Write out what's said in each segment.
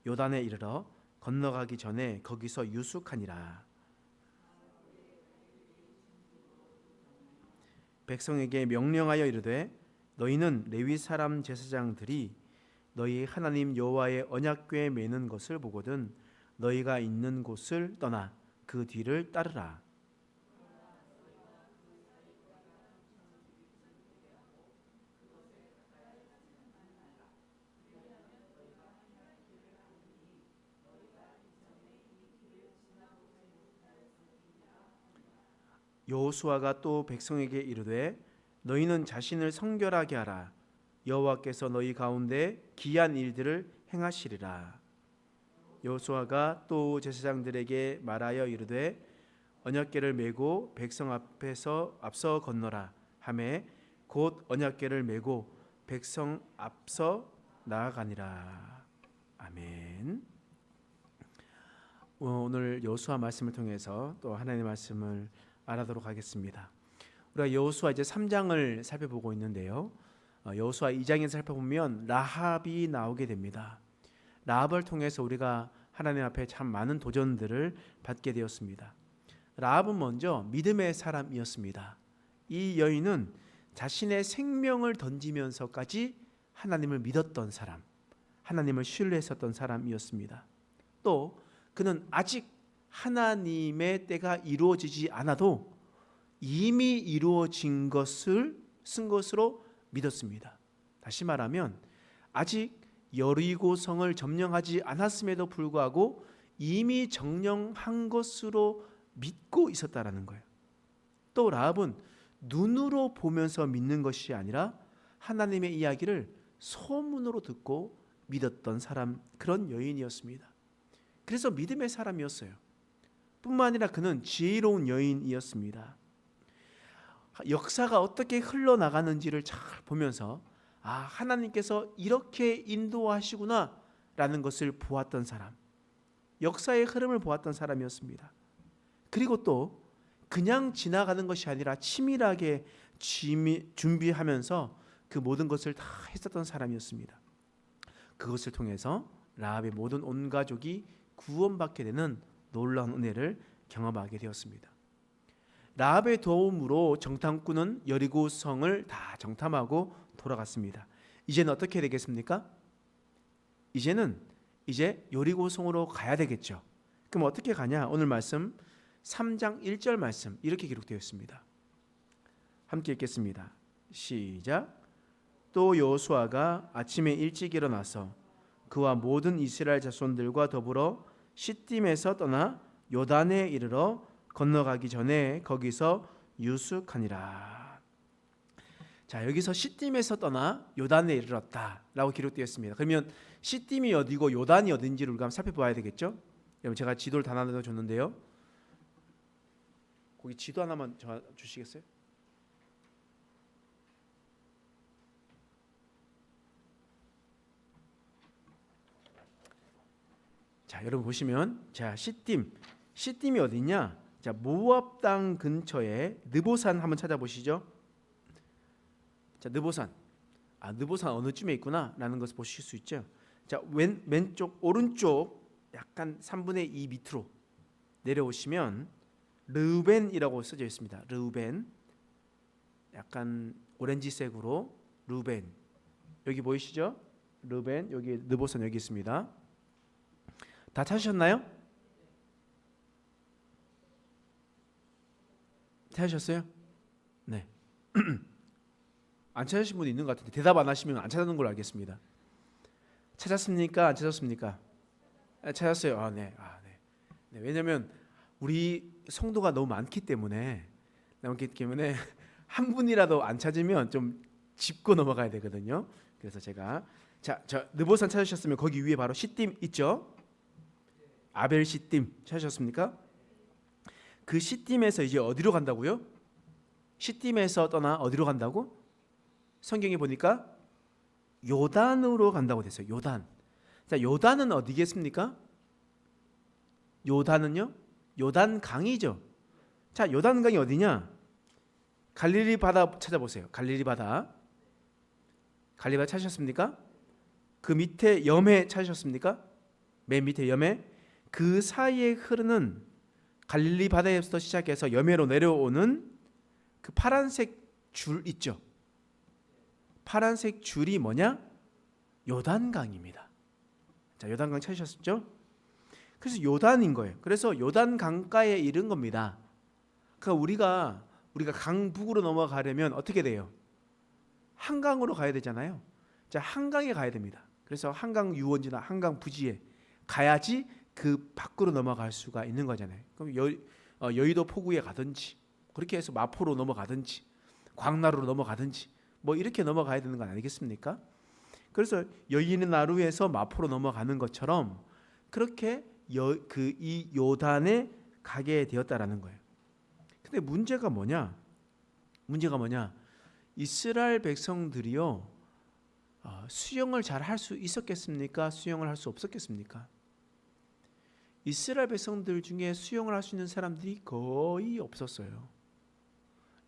요단에 이르러 건너가기 전에 거기서 유숙하니라. 백성에게 명령하여 이르되 너희는 레위 사람 제사장들이 너희 하나님 여호와의 언약궤에 매는 것을 보거든 너희가 있는 곳을 떠나 그 뒤를 따르라. 여호수아가 또 백성에게 이르되 너희는 자신을 성결하게 하라. 여호와께서 너희 가운데 기이한 일들을 행하시리라. 여호수아가 또 제사장들에게 말하여 이르되 언약궤를 메고 백성 앞에서 앞서 건너라 하매 곧 언약궤를 메고 백성 앞서 나아가니라. 아멘. 오늘 여호수아 말씀을 통해서 또 하나님의 말씀을 알아보도록 하겠습니다. 우리가 여호수아 이제 3장을 살펴보고 있는데요. 여호수아 2장에서 살펴보면 라합이 나오게 됩니다. 라합을 통해서 우리가 하나님 앞에 참 많은 도전들을 받게 되었습니다. 라합은 먼저 믿음의 사람이었습니다. 이 여인은 자신의 생명을 던지면서까지 하나님을 믿었던 사람, 하나님을 신뢰했었던 사람이었습니다. 또 그는 아직 하나님의 때가 이루어지지 않아도 이미 이루어진 것을 쓴 것으로 믿었습니다. 다시 말하면 아직 여리고성을 점령하지 않았음에도 불구하고 이미 점령한 것으로 믿고 있었다라는 거예요. 또 라합은 눈으로 보면서 믿는 것이 아니라 하나님의 이야기를 소문으로 듣고 믿었던 사람, 그런 여인이었습니다. 그래서 믿음의 사람이었어요. 뿐만 아니라 그는 지혜로운 여인이었습니다. 역사가 어떻게 흘러나가는지를 잘 보면서 하나님께서 이렇게 인도하시구나 라는 것을 보았던 사람, 역사의 흐름을 보았던 사람이었습니다. 그리고 또 그냥 지나가는 것이 아니라 치밀하게 준비하면서 그 모든 것을 다 했었던 사람이었습니다. 그것을 통해서 라합의 모든 온 가족이 구원받게 되는 놀라운 은혜를 경험하게 되었습니다. 라합의 도움으로 정탐꾼은 여리고성을 다 정탐하고 돌아갔습니다. 이제는 어떻게 되겠습니까? 이제 여리고성으로 가야 되겠죠. 그럼 어떻게 가냐? 오늘 말씀 3장 1절 말씀 이렇게 기록되어 있습니다. 함께 읽겠습니다. 시작. 또 여호수아가 아침에 일찍 일어나서 그와 모든 이스라엘 자손들과 더불어 시딤에서 떠나 요단에 이르러 건너가기 전에 거기서 유숙하니라. 자, 여기서 시딤에서 떠나 요단에 이르렀다라고 기록되어 있습니다. 그러면 시딤이 어디고 요단이 어딘지를 우리가 한번 살펴봐야 되겠죠? 여러분, 제가 지도를 다 나눠줬는데요. 거기 지도 하나만 주시겠어요? 자, 여러분 보시면, 자, 시딤이 어디냐? 자, 모압 땅 근처에 느보산 한번 찾아보시죠. 자, 느보산 어느 쯤에 있구나라는 것을 보실 수 있죠. 자, 왼쪽 오른쪽 약간 3분의 2 밑으로 내려오시면 르우벤이라고 써져 있습니다. 르우벤, 약간 오렌지색으로 르우벤, 여기 보이시죠? 르우벤, 여기 느보산 여기 있습니다. 다 찾으셨나요? 찾으셨어요? 네. 안 찾으신 분이 있는 것 같은데 대답 안 하시면 안 찾았는 걸로 알겠습니다. 찾았습니까? 안 찾았습니까? 찾았어요. 네. 네. 왜냐하면 우리 성도가 너무 많기 때문에 한 분이라도 안 찾으면 좀 짚고 넘어가야 되거든요. 그래서 제가 저 느보산 찾으셨으면 거기 위에 바로 시딤 있죠? 아벨 시딤 찾으셨습니까? 그 시딤에서 이제 어디로 간다고요? 시딤에서 떠나 어디로 간다고? 성경에 보니까 요단으로 간다고 됐어요. 요단. 자, 요단은 어디겠습니까? 요단은요? 요단 강이죠. 자, 요단 강이 어디냐? 갈릴리 바다 찾아보세요. 갈릴리 바다 찾으셨습니까? 그 밑에 염해 찾으셨습니까? 맨 밑에 염해, 그 사이에 흐르는 갈릴리 바다에서 시작해서 염해로 내려오는 그 파란색 줄 있죠. 파란색 줄이 뭐냐? 요단강입니다. 자, 요단강 찾으셨죠? 그래서 요단인 거예요. 그래서 요단 강가에 이른 겁니다. 그러니까 우리가 강북으로 넘어가려면 어떻게 돼요? 한강으로 가야 되잖아요. 자, 한강에 가야 됩니다. 그래서 한강 유원지나 한강 부지에 가야지 그 밖으로 넘어갈 수가 있는 거잖아요. 그럼 여의도 포구에 가든지 그렇게 해서 마포로 넘어가든지 광나루로 넘어가든지 뭐 이렇게 넘어가야 되는 건 아니겠습니까? 그래서 여의도 나루에서 마포로 넘어가는 것처럼 그렇게 이 요단에 가게 되었다라는 거예요. 근데 문제가 뭐냐? 이스라엘 백성들이요, 수영을 잘 할 수 있었겠습니까? 수영을 할 수 없었겠습니까? 이스라엘 백성들 중에 수영을 할 수 있는 사람들이 거의 없었어요.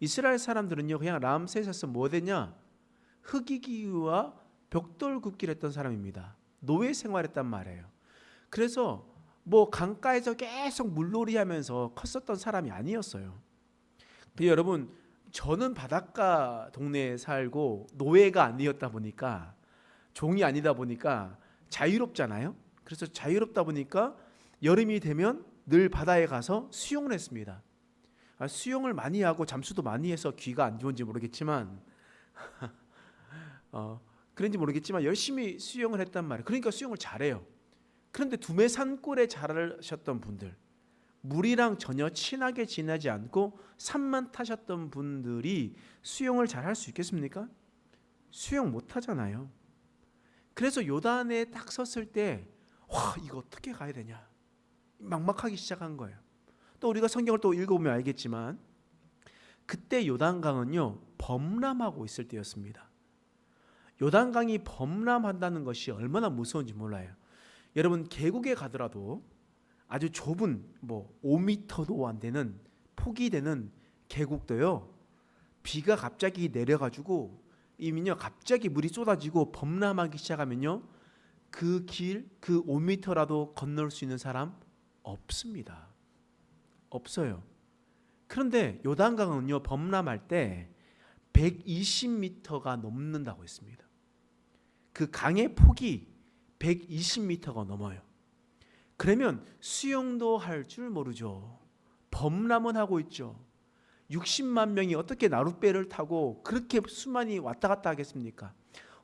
이스라엘 사람들은요, 그냥 람세스에서 뭐 되냐? 흑이기와 벽돌 굽기를 했던 사람입니다. 노예 생활했단 말이에요. 그래서 뭐 강가에서 계속 물놀이 하면서 컸었던 사람이 아니었어요. 근데 여러분, 저는 바닷가 동네에 살고 노예가 아니었다 보니까, 종이 아니다 보니까 자유롭잖아요. 그래서 자유롭다 보니까 여름이 되면 늘 바다에 가서 수영을 했습니다. 수영을 많이 하고 잠수도 많이 해서 귀가 안 좋은지 모르겠지만 그런지 모르겠지만 열심히 수영을 했단 말이에요. 그러니까 수영을 잘해요. 그런데 두메 산골에 자라셨던 분들, 물이랑 전혀 친하게 지내지 않고 산만 타셨던 분들이 수영을 잘 할 수 있겠습니까? 수영 못 하잖아요. 그래서 요단에 딱 섰을 때, 와, 이거 어떻게 가야 되냐, 막막하기 시작한 거예요. 또 우리가 성경을 또 읽어보면 알겠지만 그때 요단강은요, 범람하고 있을 때였습니다. 요단강이 범람한다는 것이 얼마나 무서운지 몰라요. 여러분, 계곡에 가더라도 아주 좁은 뭐 5m도 안 되는 폭이 되는 계곡도요, 비가 갑자기 내려가지고 이면요, 갑자기 물이 쏟아지고 범람하기 시작하면요, 그 길, 그 5m라도 건널 수 있는 사람 없습니다. 없어요. 그런데 요단강은요, 범람할 때 120m가 넘는다고 했습니다. 그 강의 폭이 120m가 넘어요. 그러면 수영도 할 줄 모르죠. 범람은 하고 있죠. 60만 명이 어떻게 나룻배를 타고 그렇게 수많이 왔다 갔다 하겠습니까?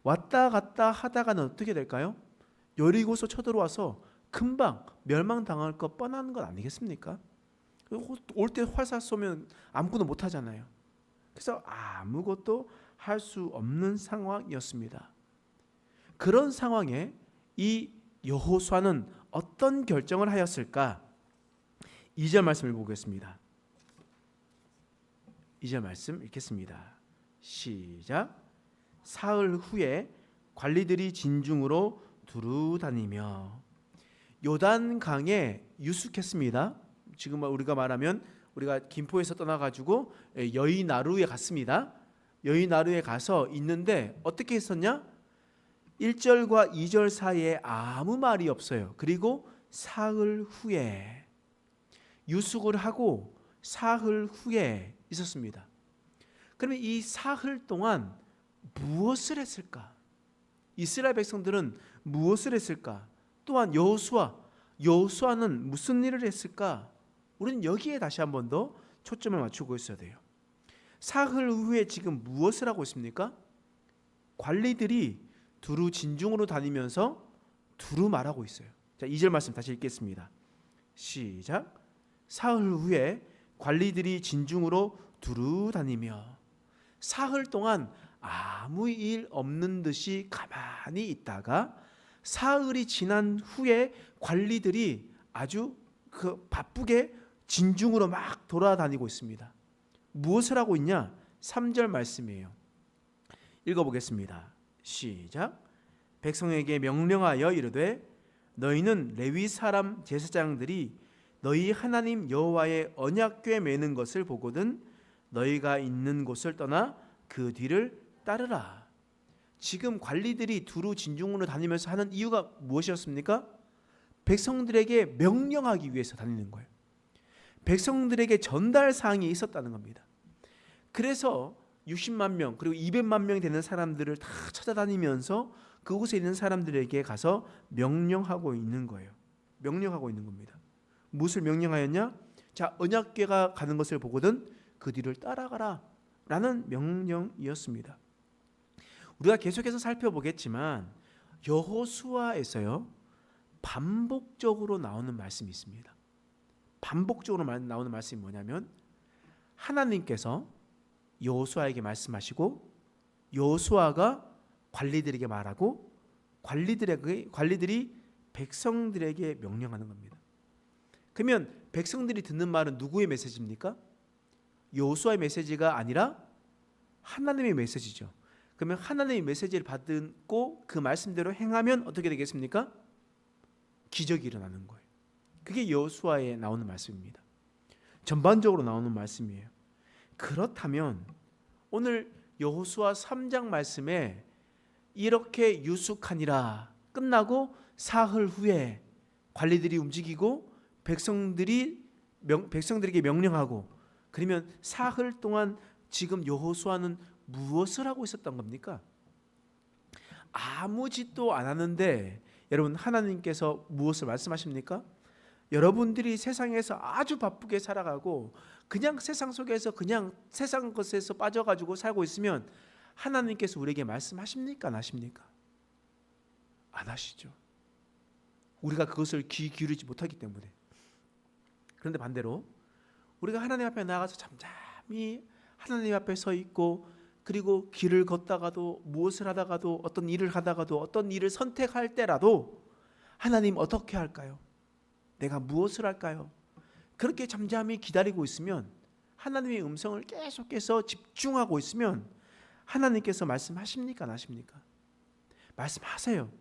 왔다 갔다 하다가는 어떻게 될까요? 여리고서 쳐들어와서 금방 멸망당할 것 뻔한 건 아니겠습니까? 올 때 활사 쏘면 아무것도 못 하잖아요. 그래서 아무것도 할 수 없는 상황이었습니다. 그런 상황에 이 여호수아는 어떤 결정을 하였을까? 2절 말씀을 보겠습니다. 2절 말씀 읽겠습니다. 시작. 사흘 후에 관리들이 진중으로 두루 다니며 요단강에 유숙했습니다. 지금 우리가 말하면 우리가 김포에서 떠나가지고 여의나루에 갔습니다. 여의나루에 가서 있는데 어떻게 했었냐? 1절과 2절 사이에 아무 말이 없어요. 그리고 사흘 후에 유숙을 하고 사흘 후에 있었습니다. 그러면 이 사흘 동안 무엇을 했을까? 이스라엘 백성들은 무엇을 했을까? 또한 여호수아는 무슨 일을 했을까? 우리는 여기에 다시 한 번 더 초점을 맞추고 있어야 돼요. 사흘 후에 지금 무엇을 하고 있습니까? 관리들이 두루 진중으로 다니면서 두루 말하고 있어요. 자, 2절 말씀 다시 읽겠습니다. 시작. 사흘 후에 관리들이 진중으로 두루 다니며, 사흘 동안 아무 일 없는 듯이 가만히 있다가 사흘이 지난 후에 관리들이 아주 바쁘게 진중으로 막 돌아다니고 있습니다. 무엇을 하고 있냐? 3절 말씀이에요. 읽어보겠습니다. 시작. 백성에게 명령하여 이르되 너희는 레위 사람 제사장들이 너희 하나님 여호와의 언약궤 매는 것을 보거든 너희가 있는 곳을 떠나 그 뒤를 따르라. 지금 관리들이 두루 진중으로 다니면서 하는 이유가 무엇이었습니까? 백성들에게 명령하기 위해서 다니는 거예요. 백성들에게 전달 사항이 있었다는 겁니다. 그래서 60만 명 그리고 200만 명이 되는 사람들을 다 찾아다니면서 그곳에 있는 사람들에게 가서 명령하고 있는 거예요. 명령하고 있는 겁니다. 무엇을 명령하였냐? 자, 언약궤가 가는 것을 보거든 그 뒤를 따라가라 라는 명령이었습니다. 우리가 계속해서 살펴보겠지만 여호수아에서요 반복적으로 나오는 말씀이 있습니다. 반복적으로 나오는 말씀이 뭐냐면 하나님께서 여호수아에게 말씀하시고 여호수아가 관리들에게 말하고 관리들이 백성들에게 명령하는 겁니다. 그러면 백성들이 듣는 말은 누구의 메시지입니까? 여호수아의 메시지가 아니라 하나님의 메시지죠. 그러면 하나님의 메시지를 받고 그 말씀대로 행하면 어떻게 되겠습니까? 기적이 일어나는 거예요. 그게 여호수아에 나오는 말씀입니다. 전반적으로 나오는 말씀이에요. 그렇다면 오늘 여호수아 3장 말씀에 이렇게 유숙하니라 끝나고 사흘 후에 관리들이 움직이고 백성들에게 명령하고 그러면 사흘 동안 지금 여호수아는 무엇을 하고 있었던 겁니까? 아무 짓도 안 하는데 여러분 하나님께서 무엇을 말씀하십니까? 여러분들이 세상에서 아주 바쁘게 살아가고 그냥 세상 속에서 그냥 세상 것에서 빠져가지고 살고 있으면 하나님께서 우리에게 말씀하십니까? 안 하십니까? 안 하시죠. 우리가 그것을 귀 기울이지 못하기 때문에. 그런데 반대로 우리가 하나님 앞에 나가서 잠잠히 하나님 앞에 서 있고 그리고 길을 걷다가도 무엇을 하다가도 어떤 일을 하다가도 어떤 일을 선택할 때라도 하나님 어떻게 할까요? 내가 무엇을 할까요? 그렇게 잠잠히 기다리고 있으면 하나님의 음성을 계속해서 집중하고 있으면 하나님께서 말씀하십니까? 안 하십니까? 말씀하세요.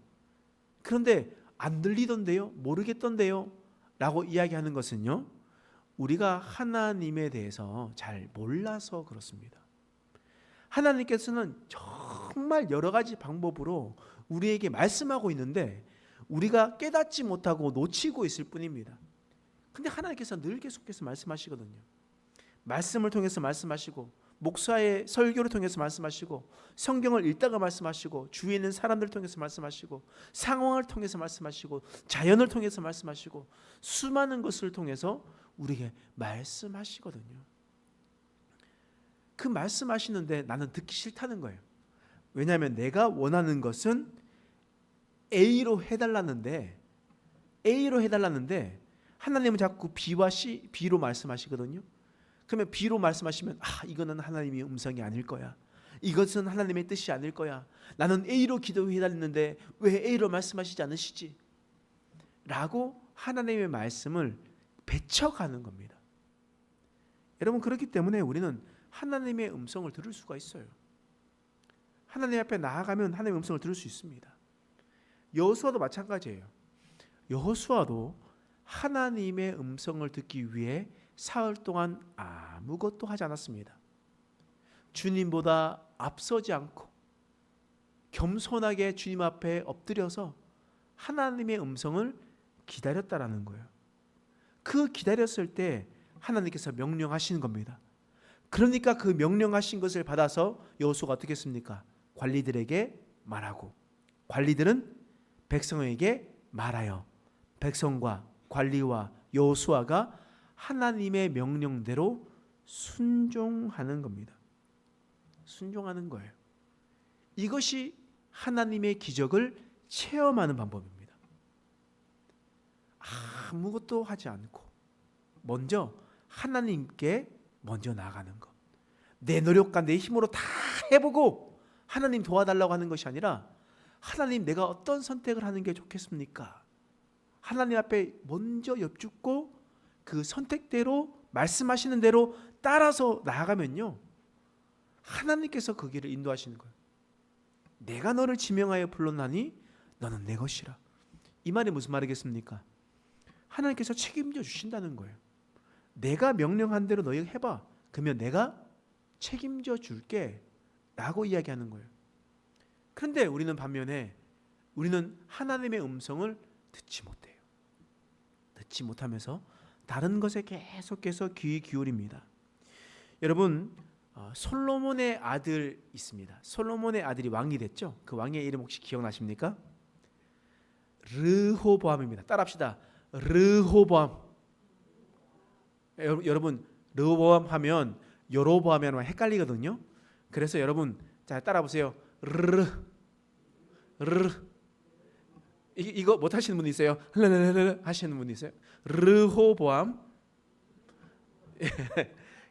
그런데 안 들리던데요? 모르겠던데요? 라고 이야기하는 것은요 우리가 하나님에 대해서 잘 몰라서 그렇습니다. 하나님께서는 정말 여러 가지 방법으로 우리에게 말씀하고 있는데 우리가 깨닫지 못하고 놓치고 있을 뿐입니다. 근데 하나님께서 늘 계속해서 말씀하시거든요. 말씀을 통해서 말씀하시고 목사의 설교를 통해서 말씀하시고 성경을 읽다가 말씀하시고 주위에 있는 사람들을 통해서 말씀하시고 상황을 통해서 말씀하시고 자연을 통해서 말씀하시고 수많은 것을 통해서 우리에게 말씀하시거든요. 그 말씀하시는데 나는 듣기 싫다는 거예요. 왜냐하면 내가 원하는 것은 A로 해달라는데 하나님은 자꾸 B로 말씀하시거든요. 그러면 B로 말씀하시면 이거는 하나님의 음성이 아닐 거야. 이것은 하나님의 뜻이 아닐 거야. 나는 A로 기도해달랬는데 왜 A로 말씀하시지 않으시지? 라고 하나님의 말씀을 배척하는 겁니다. 여러분 그렇기 때문에 우리는 하나님의 음성을 들을 수가 있어요. 하나님 앞에 나아가면 하나님의 음성을 들을 수 있습니다. 여호수아도 마찬가지예요. 여호수아도 하나님의 음성을 듣기 위해 사흘 동안 아무것도 하지 않았습니다. 주님보다 앞서지 않고 겸손하게 주님 앞에 엎드려서 하나님의 음성을 기다렸다라는 거예요. 그 기다렸을 때 하나님께서 명령하시는 겁니다. 그러니까 그 명령하신 것을 받아서 여호수아가 어떻게 했습니까? 관리들에게 말하고 관리들은 백성에게 말하여 백성과 관리와 여호수아가 하나님의 명령대로 순종하는 겁니다. 순종하는 거예요. 이것이 하나님의 기적을 체험하는 방법입니다. 아무것도 하지 않고 먼저 하나님께 먼저 나아가는 것. 내 노력과 내 힘으로 다 해보고 하나님 도와달라고 하는 것이 아니라 하나님 내가 어떤 선택을 하는 게 좋겠습니까? 하나님 앞에 먼저 여쭙고 그 선택대로 말씀하시는 대로 따라서 나아가면요 하나님께서 그 길을 인도하시는 거예요. 내가 너를 지명하여 불렀나니 너는 내 것이라. 이 말이 무슨 말이겠습니까? 하나님께서 책임져 주신다는 거예요. 내가 명령한 대로 너희가 해봐. 그러면 내가 책임져 줄게 라고 이야기하는 거예요. 그런데 우리는 반면에 우리는 하나님의 음성을 듣지 못해요. 받지 못하면서 다른 것에 계속해서 귀 기울입니다. 여러분, 솔로몬의 아들 있습니다. 솔로몬의 아들이 왕이 됐죠. 그 왕의 이름 혹시 기억나십니까? 르호보암입니다. 따라합시다. 르호보암. 여러분, 르호보암 하면 여로보암이 하면 헷갈리거든요. 그래서 여러분, 자, 따라보세요. 르 이거 못 하시는 분 있어요? 르르르 하시는 분 있어요? 르호보암.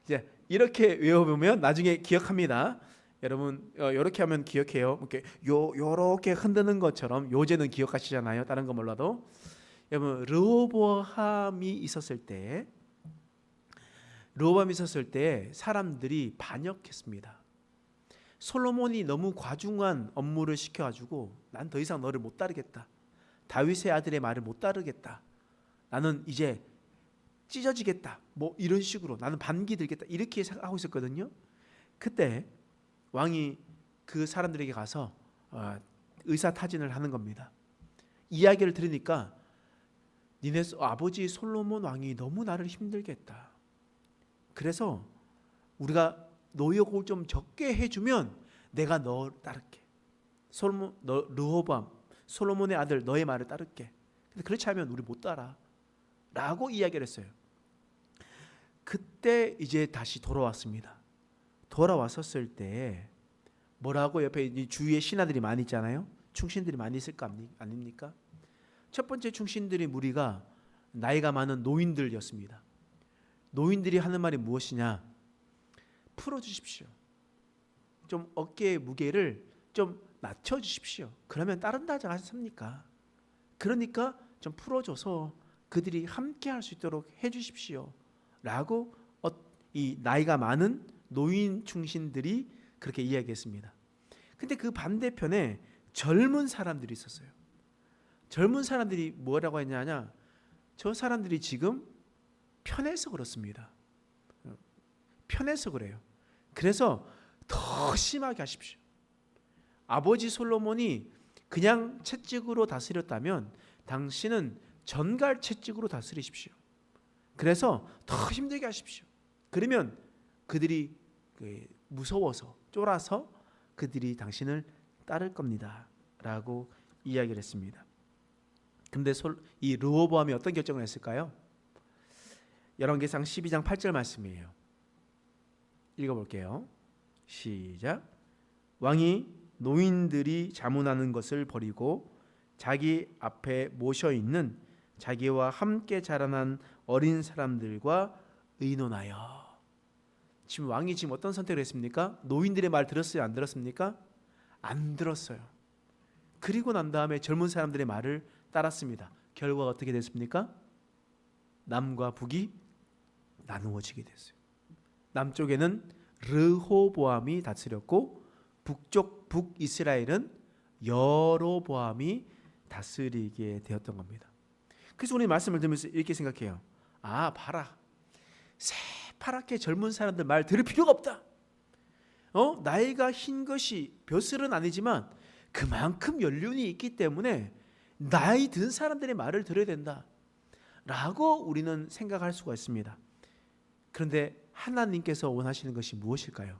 이제 이렇게 외워보면 나중에 기억합니다. 여러분, 이렇게 하면 기억해요. 이렇게 요렇게 흔드는 것처럼 요제는 기억하시잖아요. 다른 거 몰라도. 여러분, 르호보암이 있었을 때 사람들이 반역했습니다. 솔로몬이 너무 과중한 업무를 시켜가지고 난 더 이상 너를 못 따르겠다. 다윗의 아들의 말을 못 따르겠다. 나는 이제 찢어지겠다. 뭐 이런 식으로 나는 반기 들겠다. 이렇게 생각하고 있었거든요. 그때 왕이 그 사람들에게 가서 의사타진을 하는 겁니다. 이야기를 들으니까 니네 아버지 솔로몬 왕이 너무 나를 힘들게 했다. 그래서 우리가 노역을 좀 적게 해주면 내가 너 따를게. 르호보암 솔로몬의 아들 너의 말을 따를게. 근데 그렇지 않으면 우리 못 따라 라고 이야기를 했어요. 그때 이제 다시 돌아왔습니다. 돌아왔었을 때 뭐라고 옆에 주위에 신하들이 많이 있잖아요. 충신들이 많이 있을 거 아닙니까? 첫 번째 충신들의 무리가 나이가 많은 노인들이었습니다. 노인들이 하는 말이 무엇이냐? 풀어주십시오. 좀 어깨의 무게를 좀 낮춰주십시오. 그러면 따른다지 않습니까? 그러니까 좀 풀어줘서 그들이 함께 할 수 있도록 해주십시오 라고 이 나이가 많은 노인 충신들이 그렇게 이야기했습니다. 근데 그 반대편에 젊은 사람들이 있었어요. 젊은 사람들이 뭐라고 했냐냐, 저 사람들이 지금 편해서 그렇습니다. 편해서 그래요. 그래서 더 심하게 하십시오. 아버지 솔로몬이 그냥 채찍으로 다스렸다면 당신은 전갈 채찍으로 다스리십시오. 그래서 더 힘들게 하십시오. 그러면 그들이 무서워서 쫄아서 그들이 당신을 따를 겁니다 라고 이야기를 했습니다. 근데 이 르호보암이 어떤 결정을 했을까요? 열왕기상 12장 8절 말씀이에요. 읽어볼게요. 시작. 왕이 노인들이 자문하는 것을 버리고 자기 앞에 모셔있는 자기와 함께 자라난 어린 사람들과 의논하여. 지금 왕이 지금 어떤 선택을 했습니까? 노인들의 말 들었어요? 안 들었습니까? 안 들었어요. 그리고 난 다음에 젊은 사람들의 말을 따랐습니다. 결과가 어떻게 됐습니까? 남과 북이 나누어지게 됐어요. 남쪽에는 르호보암이 다스렸고 북쪽 북이스라엘은 여로보암이 다스리게 되었던 겁니다. 그래서 우리 말씀을 들으면서 이렇게 생각해요. 아, 봐라. 새파랗게 젊은 사람들 말 들을 필요가 없다. 나이가 흰 것이 벼슬은 아니지만 그만큼 연륜이 있기 때문에 나이 든 사람들의 말을 들어야 된다 라고 우리는 생각할 수가 있습니다. 그런데 하나님께서 원하시는 것이 무엇일까요?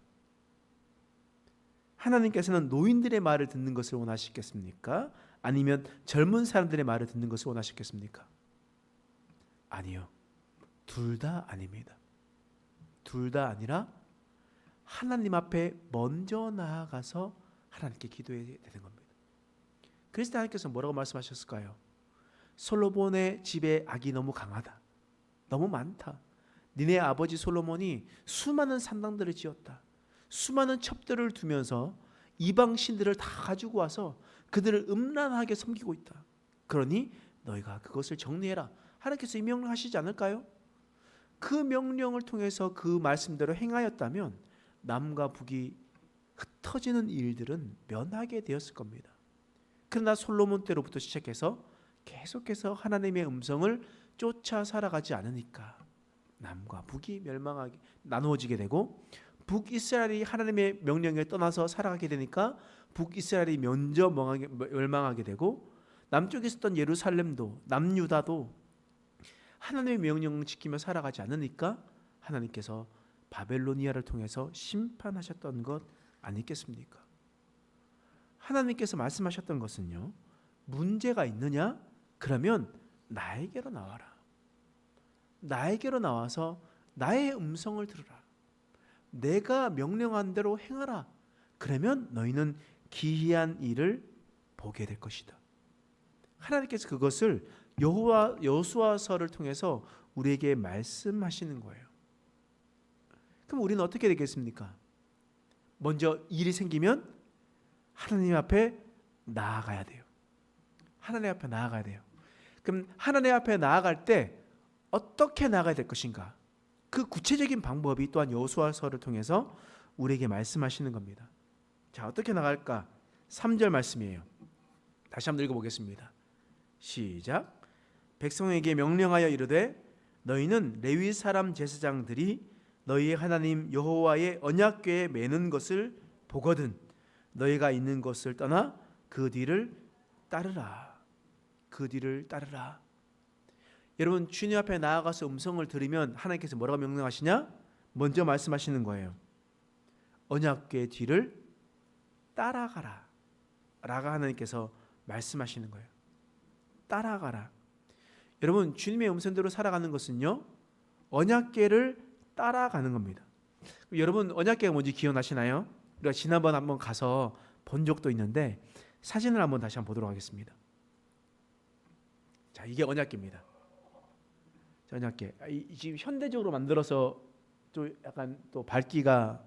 하나님께서는 노인들의 말을 듣는 것을 원하시겠습니까? 아니면 젊은 사람들의 말을 듣는 것을 원하시겠습니까? 아니요. 둘 다 아닙니다. 둘 다 아니라 하나님 앞에 먼저 나아가서 하나님께 기도해야 되는 겁니다. 그래서 하나님께서 뭐라고 말씀하셨을까요? 솔로몬의 집에 악이 너무 강하다. 너무 많다. 니네 아버지 솔로몬이 수많은 산당들을 지었다. 수많은 첩들을 두면서 이방 신들을 다 가지고 와서 그들을 음란하게 섬기고 있다. 그러니 너희가 그것을 정리해라. 하나님께서 이 명령 하시지 않을까요? 그 명령을 통해서 그 말씀대로 행하였다면 남과 북이 흩어지는 일들은 면하게 되었을 겁니다. 그러나 솔로몬 때로부터 시작해서 계속해서 하나님의 음성을 쫓아 살아가지 않으니까 남과 북이 나누어지게 되고 북이스라엘이 하나님의 명령에 떠나서 살아가게 되니까 북이스라엘이 먼저 멸망하게 되고 남쪽에 있었던 예루살렘도 남유다도 하나님의 명령을 지키며 살아가지 않으니까 하나님께서 바벨로니아를 통해서 심판하셨던 것 아니겠습니까? 하나님께서 말씀하셨던 것은요, 문제가 있느냐? 그러면 나에게로 나와라. 나에게로 나와서 나의 음성을 들으라. 내가 명령한 대로 행하라. 그러면 너희는 기이한 일을 보게 될 것이다. 하나님께서 그것을 여호수아서를 통해서 우리에게 말씀하시는 거예요. 그럼 우리는 어떻게 되겠습니까? 먼저 일이 생기면 하나님 앞에 나아가야 돼요. 하나님 앞에 나아가야 돼요. 그럼 하나님 앞에 나아갈 때 어떻게 나아가야 될 것인가? 그 구체적인 방법이 또한 여호수아서를 통해서 우리에게 말씀하시는 겁니다. 자, 어떻게 나갈까? 3절 말씀이에요. 다시 한번 읽어보겠습니다. 시작. 백성에게 명령하여 이르되 너희는 레위 사람 제사장들이 너희의 하나님 여호와의 언약궤에 매는 것을 보거든 너희가 있는 곳을 떠나 그 뒤를 따르라. 그 뒤를 따르라. 여러분, 주님 앞에 나아가서 음성을 들으면 하나님께서 뭐라고 명령하시냐? 먼저 말씀하시는 거예요. 언약궤 뒤를 따라가라 라고 하나님께서 말씀하시는 거예요. 따라가라. 여러분, 주님의 음성대로 살아가는 것은요, 언약궤를 따라가는 겁니다. 여러분, 언약궤가 뭔지 기억나시나요? 우리가 지난번 한번 가서 본 적도 있는데 사진을 한번 다시 한번 보도록 하겠습니다. 자, 이게 언약궤입니다. 언약궤. 지금 현대적으로 만들어서 또 약간 또 밝기가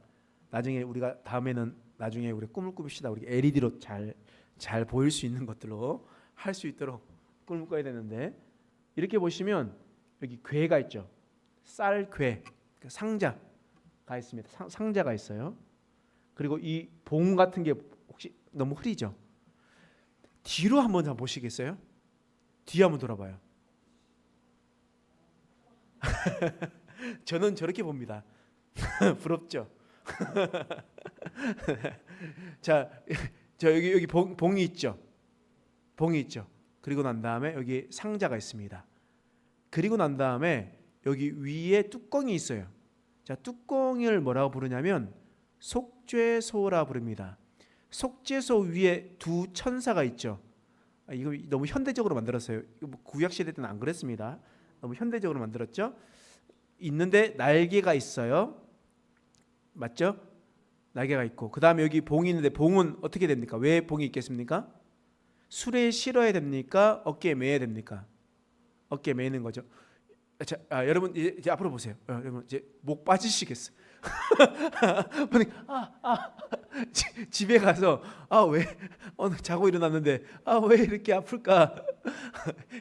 나중에 우리가 다음에는 나중에 우리 꿈을 꾸봅시다. 우리 LED로 잘 보일 수 있는 것들로 할 수 있도록 꿈을 꿔야 되는데, 이렇게 보시면 여기 궤가 있죠. 쌀궤, 상자가 있습니다. 상자가 있어요. 그리고 이 봉 같은 게 혹시 너무 흐리죠? 뒤로 한번 더 보시겠어요? 뒤 한번 돌아봐요. 저는 저렇게 봅니다. 부럽죠? 자, 여기 봉이 있죠. 봉이 있죠. 그리고 난 다음에 여기 상자가 있습니다. 그리고 난 다음에 여기 위에 뚜껑이 있어요. 자, 뚜껑을 뭐라고 부르냐면 속죄소라 부릅니다. 속죄소 위에 두 천사가 있죠. 이거 너무 현대적으로 만들었어요. 구약 시대 때는 안 그랬습니다. 너무 현대적으로 만들었죠. 있는데 날개가 있어요. 맞죠? 날개가 있고, 그 다음에 여기 봉이 있는데 봉은 어떻게 됩니까? 왜 봉이 있겠습니까? 수레에 실어야 됩니까? 어깨에 매야 됩니까? 어깨에 매는 거죠. 자, 여러분 이제 앞으로 보세요. 여러분 이제 목 빠지시겠어요. 집에 가서 왜 오늘 자고 일어났는데 왜 이렇게 아플까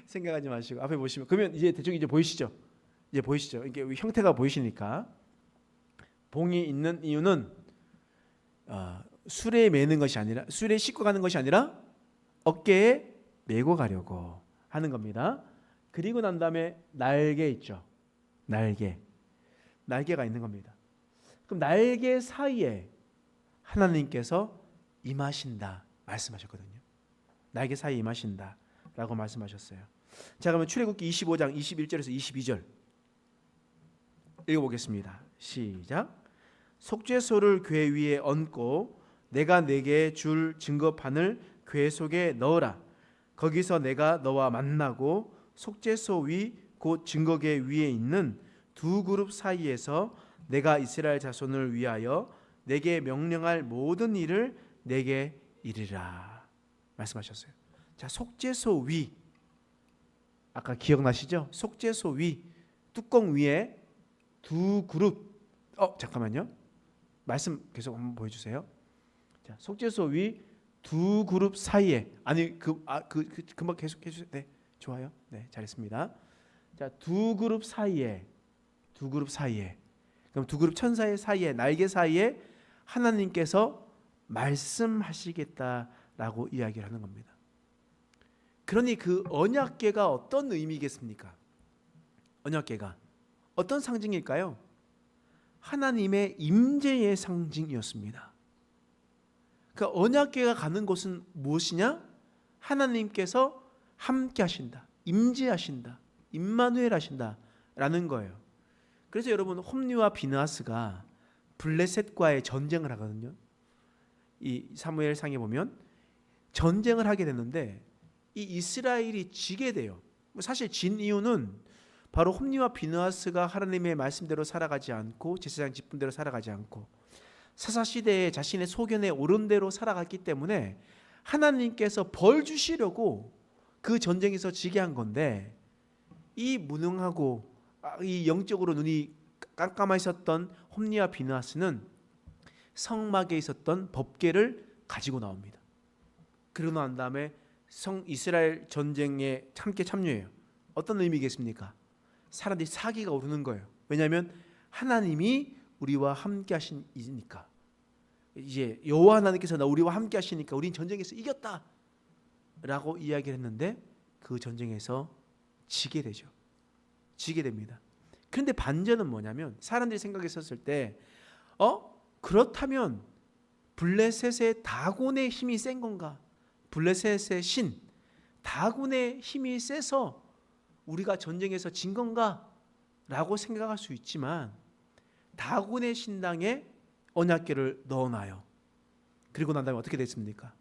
생각하지 마시고 앞에 보시면, 그러면 이제 대충 이제 보이시죠? 이제 보이시죠? 이게 형태가 보이시니까. 봉이 있는 이유는 수레에 매는 것이 아니라, 수레에 싣고 가는 것이 아니라 어깨에 메고 가려고 하는 겁니다. 그리고 난 다음에 날개 있죠. 날개가 있는 겁니다. 그럼 날개 사이에 하나님께서 임하신다 말씀하셨거든요. 날개 사이에 임하신다 라고 말씀하셨어요. 자, 그러면 출애굽기 25장 21절에서 22절 읽어보겠습니다. 시작. 속죄소를 궤 위에 얹고 내가 내게 줄 증거판을 궤 속에 넣어라. 거기서 내가 너와 만나고 속죄소 위 곧 증거궤 위에 있는 두 그룹 사이에서 내가 이스라엘 자손을 위하여 내게 명령할 모든 일을 내게 이르라 말씀하셨어요. 자, 속죄소 위, 아까 기억나시죠? 속죄소 위 뚜껑 위에 두 그룹. 잠깐만요. 말씀 계속 한번 보여주세요. 자, 속죄소 위 두 그룹 사이에, 금방 계속 해주세요. 네, 좋아요. 네, 잘했습니다. 자, 두 그룹 사이에, 그럼 두 그룹 천사의 사이에, 날개 사이에 하나님께서 말씀하시겠다라고 이야기를 하는 겁니다. 그러니 그 언약궤가 어떤 의미겠습니까? 언약궤가 어떤 상징일까요? 하나님의 임재의 상징이었습니다. 그러니까 언약궤가 가는 곳은 무엇이냐? 하나님께서 함께 하신다, 임재하신다, 임마누엘 하신다라는 거예요. 그래서 여러분 홈리와 비느하스가 블레셋과의 전쟁을 하거든요. 이 사무엘상에 보면 전쟁을 하게 되는데 이 이스라엘이 지게 돼요. 사실 진 이유는 바로 홈리와 비느하스가 하나님의 말씀대로 살아가지 않고 제사장 직분대로 살아가지 않고 사사시대에 자신의 소견에 옳은 대로 살아갔기 때문에 하나님께서 벌 주시려고 그 전쟁에서 지게 한 건데, 이 무능하고 이 영적으로 눈이 깜깜해 있었던 홈리와 비느하스는 성막에 있었던 법궤를 가지고 나옵니다. 그러고 난 다음에 이스라엘 전쟁에 함께 참여해요. 어떤 의미겠습니까? 사람들이 사기가 오르는 거예요. 왜냐하면 하나님이 우리와 함께 하시니까, 이제 여호와 하나님께서 우리와 함께 하시니까 우린 전쟁에서 이겼다 라고 이야기를 했는데 그 전쟁에서 지게 되죠. 지게 됩니다. 그런데 반전은 뭐냐면 사람들이 생각했었을 때 그렇다면 블레셋의 다곤의 힘이 센 건가? 블레셋의 신 다곤의 힘이 세서 우리가 전쟁에서 진 건가? 라고 생각할 수 있지만 다곤의 신당에 언약궤를 넣어놔요. 그리고 난 다음에 어떻게 됐습니까?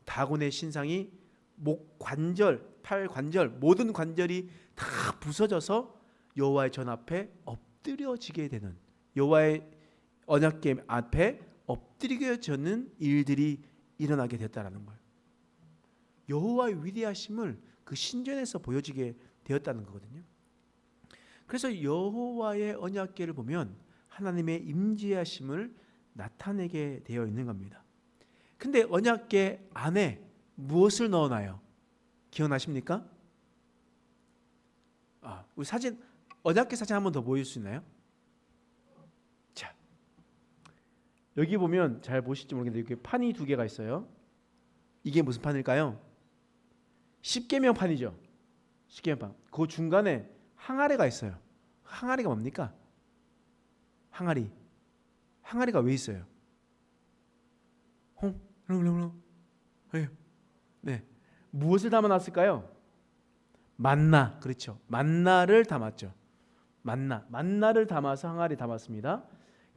다곤의 신상이 목 관절, 팔 관절, 모든 관절이 다 부서져서 여호와의 전 앞에 엎드려지게 되는, 여호와의 언약궤 앞에 엎드려지는 일들이 일어나게 됐다라는 거예요. 여호와의 위대하심을 그 신전에서 보여지게 되었다는 거거든요. 그래서 여호와의 언약궤를 보면 하나님의 임재하심을 나타내게 되어 있는 겁니다. 근데 언약궤 안에 무엇을 넣어놔요? 기억나십니까? 우리 사진, 언약궤 사진 한 번 더 보일 수 있나요? 자, 여기 보면 잘 보실지 모르겠는데 이렇게 판이 두 개가 있어요. 이게 무슨 판일까요? 십계명 판이죠. 십계명 판. 그 중간에 항아리가 있어요. 항아리가 뭡니까? 항아리가 왜 있어요? 네, 무엇을 담아놨을까요? 만나, 그렇죠. 만나를 담았죠. 만나를 담아서 항아리 담았습니다.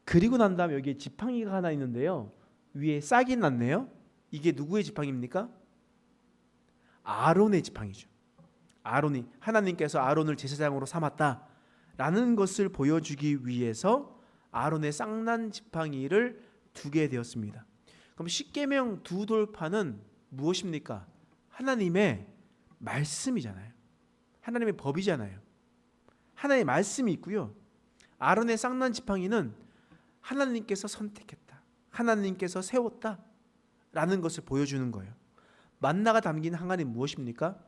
그리고 난 다음에 여기에 지팡이가 하나 있는데요. 위에 싹이 났네요. 이게 누구의 지팡이입니까? 아론의 지팡이죠. 아론이, 하나님께서 아론을 제사장으로 삼았다라는 것을 보여주기 위해서 아론의 쌍난 지팡이를 두게 되었습니다. 그럼 십계명 두 돌판은 무엇입니까? 하나님의 말씀이잖아요. 하나님의 법이잖아요. 하나님의 말씀이 있고요. 아론의 쌍난 지팡이는 하나님께서 선택했다, 하나님께서 세웠다 라는 것을 보여주는 거예요. 만나가 담긴 항아리는 무엇입니까?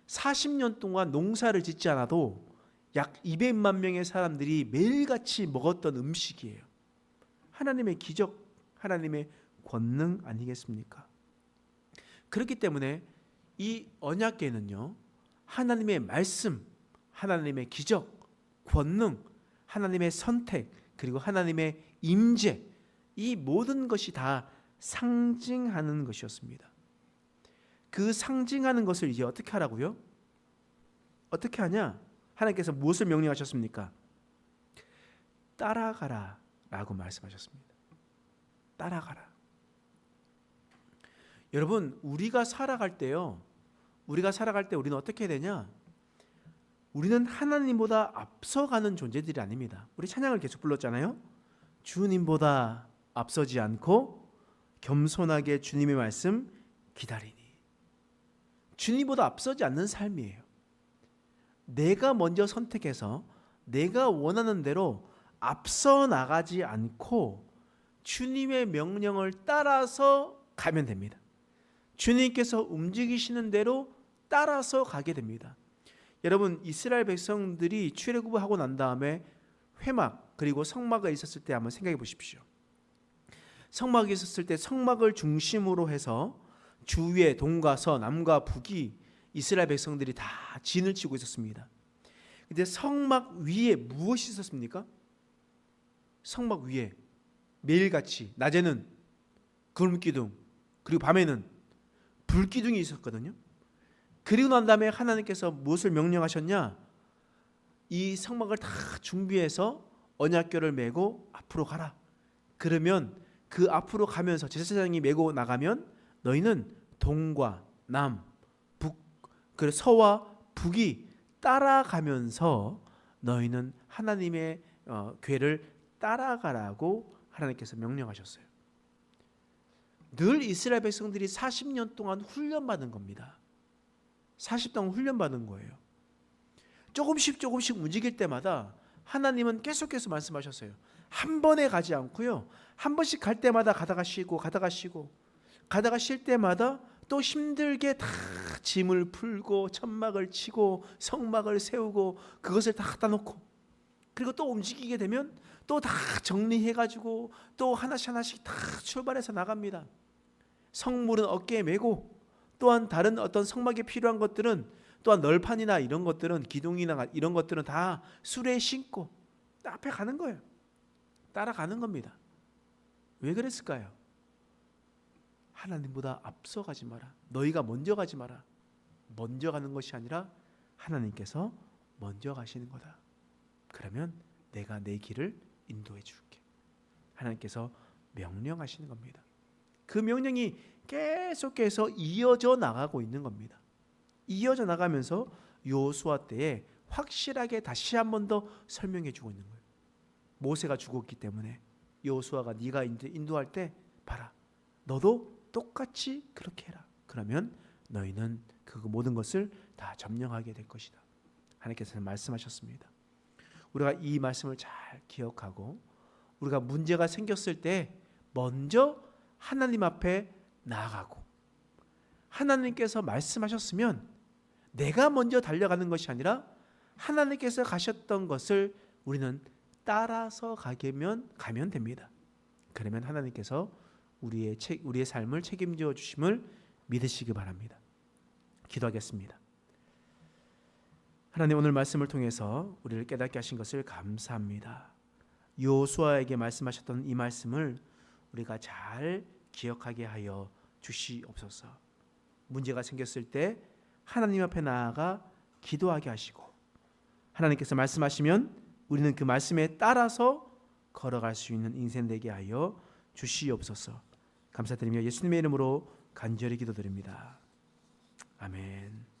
40년 동안 농사를 짓지 않아도 약 200만 명의 사람들이 매일같이 먹었던 음식이에요. 하나님의 기적, 하나님의 권능 아니겠습니까? 그렇기 때문에 이 언약궤는요, 하나님의 말씀, 하나님의 기적, 권능, 하나님의 선택, 그리고 하나님의 임재, 이 모든 것이 다 상징하는 것이었습니다. 그 상징하는 것을 이제 어떻게 하라고요? 어떻게 하냐? 하나님께서 무엇을 명령하셨습니까? 따라가라 라고 말씀하셨습니다. 따라가라. 여러분, 우리가 살아갈 때 우리는 어떻게 해야 되냐? 우리는 하나님보다 앞서가는 존재들이 아닙니다. 우리 찬양을 계속 불렀잖아요. 주님보다 앞서지 않고 겸손하게 주님의 말씀 기다리니. 주님보다 앞서지 않는 삶이에요. 내가 먼저 선택해서 내가 원하는 대로 앞서 나가지 않고 주님의 명령을 따라서 가면 됩니다. 주님께서 움직이시는 대로 따라서 가게 됩니다. 여러분, 이스라엘 백성들이 출애굽하고 난 다음에 회막 그리고 성막에 있었을 때 한번 생각해 보십시오. 성막에 있었을 때 성막을 중심으로 해서 주위에 동과 서, 남과 북이 이스라엘 백성들이 다 진을 치고 있었습니다. 근데 성막 위에 무엇이 있었습니까? 성막 위에 매일같이 낮에는 구름 기둥, 그리고 밤에는 불 기둥이 있었거든요. 그리고 난 다음에 하나님께서 무엇을 명령하셨냐? 이 성막을 다 준비해서 언약궤를 메고 앞으로 가라. 그러면 그 앞으로 가면서 제사장이 메고 나가면 너희는 동과 남, 북, 그리고 서와 북이 따라가면서 너희는 하나님의 궤를 따라가라고 하나님께서 명령하셨어요. 늘 이스라엘 백성들이 40년 동안 훈련받은 겁니다. 40년 훈련받은 거예요. 조금씩 움직일 때마다 하나님은 계속해서 말씀하셨어요. 한 번에 가지 않고요. 한 번씩 갈 때마다 가다가 쉬고 가다가 쉴 때마다 또 힘들게 다 짐을 풀고 천막을 치고 성막을 세우고 그것을 다 갖다 놓고 그리고 또 움직이게 되면 또 다 정리해가지고 또 하나씩 다 출발해서 나갑니다. 성물은 어깨에 메고 또한 다른 어떤 성막에 필요한 것들은 또한 널판이나 이런 것들은 기둥이나 이런 것들은 다 수레에 신고 앞에 가는 거예요. 따라가는 겁니다. 왜 그랬을까요? 하나님보다 앞서가지 마라. 너희가 먼저 가지 마라. 먼저 가는 것이 아니라 하나님께서 먼저 가시는 거다. 그러면 내가 내 길을 인도해 줄게. 하나님께서 명령하시는 겁니다. 그 명령이 계속해서 이어져 나가고 있는 겁니다. 이어져 나가면서 여호수아 때에 확실하게 다시 한 번 더 설명해 주고 있는 거예요. 모세가 죽었기 때문에 여호수아가 네가 인도할 때 봐라. 너도 똑같이 그렇게 해라. 그러면 너희는 그 모든 것을 다 점령하게 될 것이다. 하나님께서는 말씀하셨습니다. 우리가 이 말씀을 잘 기억하고 우리가 문제가 생겼을 때 먼저 하나님 앞에 나아가고 하나님께서 말씀하셨으면 내가 먼저 달려가는 것이 아니라 하나님께서 가셨던 것을 우리는 따라서 가면 됩니다. 그러면 하나님께서 우리의 삶을 책임져 주심을 믿으시기 바랍니다. 기도하겠습니다. 하나님, 오늘 말씀을 통해서 우리를 깨닫게 하신 것을 감사합니다. 여호수아에게 말씀하셨던 이 말씀을 우리가 잘 기억하게 하여 주시옵소서. 문제가 생겼을 때 하나님 앞에 나아가 기도하게 하시고 하나님께서 말씀하시면 우리는 그 말씀에 따라서 걸어갈 수 있는 인생 되게 하여 주시옵소서. 감사드리며 예수님의 이름으로 간절히 기도드립니다. 아멘.